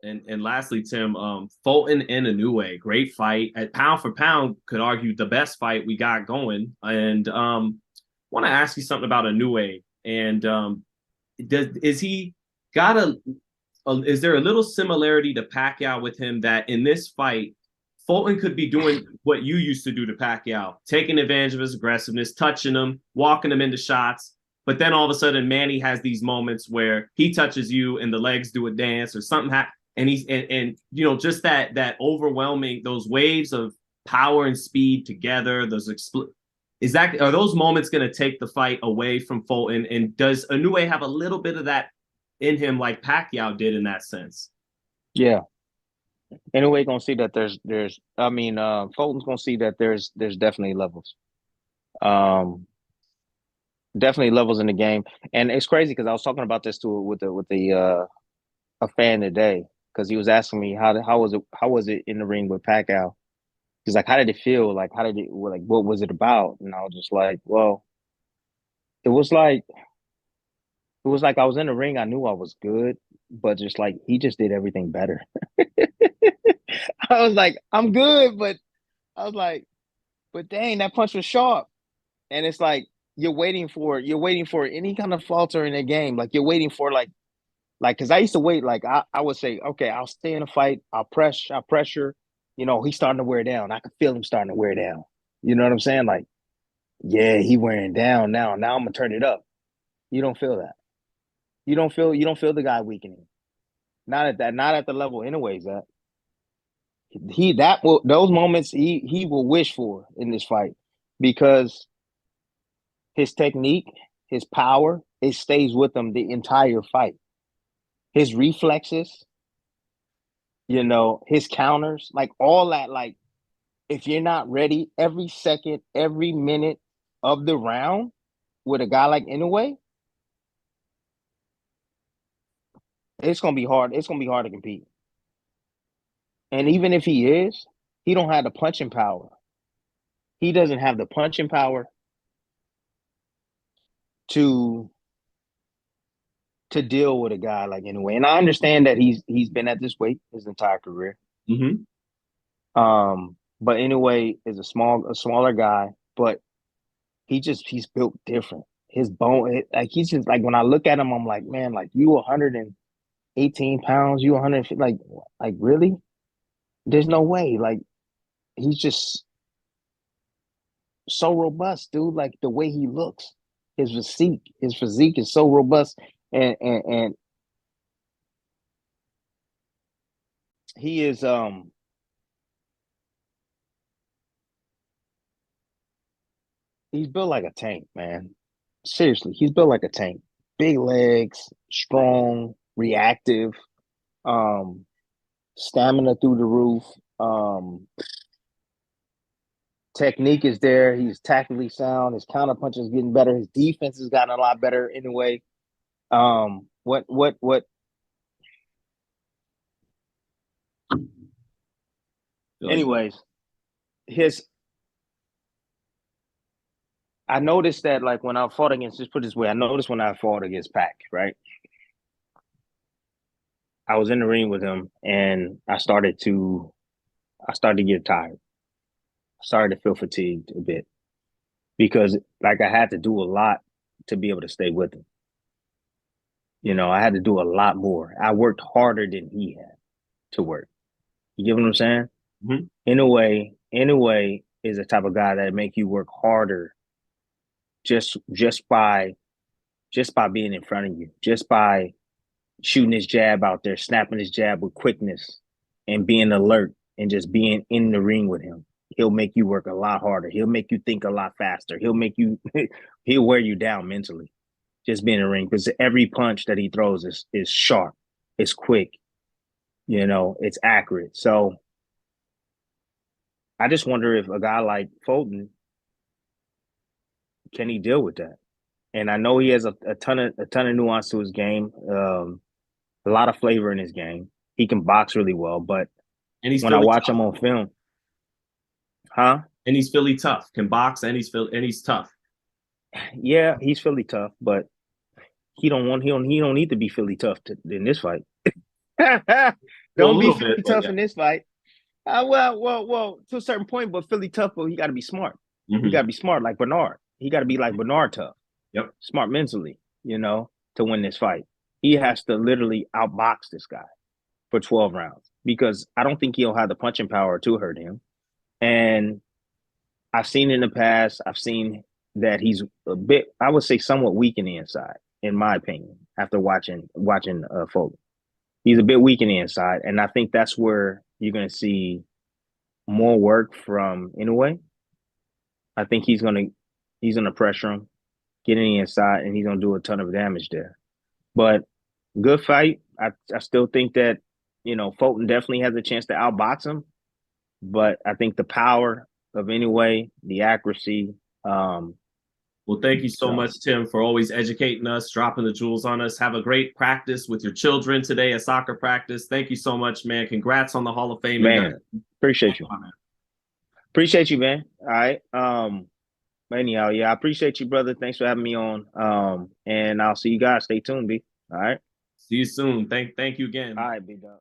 And lastly, Tim, Fulton and Inoue, great fight. At pound for pound, could argue the best fight we got going. And want to ask you something about Inoue. And is he got is there a little similarity to Pacquiao with him that in this fight, Fulton could be doing what you used to do to Pacquiao, taking advantage of his aggressiveness, touching him, walking him into shots. But then all of a sudden, Manny has these moments where he touches you and the legs do a dance or something. And he's and you know just that overwhelming those waves of power and speed together. Is that are those moments going to take the fight away from Fulton? And does Inoue have a little bit of that in him like Pacquiao did in that sense? Yeah. Anyway, gonna see that there's Fulton's gonna see that there's definitely levels. Um Definitely levels in the game. And it's crazy because I was talking about this too with the a fan today because he was asking me how was it in the ring with Pacquiao? He's like, how did it feel? Like how did it like what was it about? And I was just like, well, it was like it was like I was in the ring, I knew I was good, but just like he just did everything better. I was like, I'm good, but I was like, but dang, that punch was sharp. And it's like you're waiting for any kind of falter in the game. Like you're waiting for like because I used to wait, like I would say, okay, I'll stay in a fight, I'll pressure, he's starting to wear down. I can feel him starting to wear down. You know what I'm saying? Like, yeah, he wearing down now. Now I'm gonna turn it up. You don't feel that. You don't feel the guy weakening. Not at the level anyways that those moments he will wish for in this fight because his technique, his power, it stays with him the entire fight. His reflexes, his counters, like all that, like if you're not ready every second, every minute of the round with a guy like Inoue, it's gonna be hard. It's gonna be hard to compete. And even if he is, he don't have the punching power. He doesn't have the punching power to deal with a guy like Inoue. And I understand that he's been at this weight his entire career. Mm-hmm. But Inoue is a smaller guy, but he's built different. His bone, like he's just like when I look at him, I'm like, man, like you 118 pounds, you 150, like really? There's no way. Like he's just so robust, dude. Like the way he looks, his physique is so robust, and he is he's built like a tank, man. Seriously, he's built like a tank. Big legs, strong, reactive, um, stamina through the roof. Um, Technique is there. He's tactically sound. His counter punch is getting better. His defense has gotten a lot better anyway. What? Like, Anyways, his. I noticed that like when I fought against, just put it this way, I noticed when I fought against Pac, right? I was in the ring with him, and I started to get tired. I started to feel fatigued a bit because like I had to do a lot to be able to stay with him. I had to do a lot more. I worked harder than he had to work. You get what I'm saying? mm-hmm. In a way, is the type of guy that make you work harder just just by just by being in front of you, just by shooting his jab out there, snapping his jab with quickness and being alert and just being in the ring with him. He'll make you work a lot harder. He'll make you think a lot faster. He'll wear you down mentally just being in the ring because every punch that he throws is sharp, it's quick, it's accurate. So I just wonder if a guy like Fulton can he deal with that? And I know he has a ton of nuance to his game, a lot of flavor in his game. He can box really well, but and he's when I Philly watch tough. him on film, huh? And he's Philly tough. Can box and he's tough. Yeah, he's Philly tough, but he don't need to be Philly tough in this fight. Don't be Philly tough in this fight. Well, to a certain point, but Philly tough, but he got to be smart. He got to be smart like Bernard. He got to be like Bernard tough. Yep. Smart mentally, to win this fight. He has to literally outbox this guy for 12 rounds because I don't think he'll have the punching power to hurt him. And I've seen in the past, I've seen that he's a bit, I would say, somewhat weak in the inside, in my opinion, after watching Foden. He's a bit weak in the inside, and I think that's where you're going to see more work from Inoue. I think he's going to pressure him, get in the inside, and he's going to do a ton of damage there. But good fight. I still think that, Fulton definitely has a chance to outbox him. But I think the power of Inoue, the accuracy. Well, thank you so much, Tim, for always educating us, dropping the jewels on us. Have a great practice with your children today, a soccer practice. Thank you so much, man. Congrats on the Hall of Fame. Man, appreciate you. Appreciate you, man. All right. Anyhow, I appreciate you, brother. Thanks for having me on. And I'll see you guys. Stay tuned, B. All right. See you soon. Thank you again. All right, B-Dog.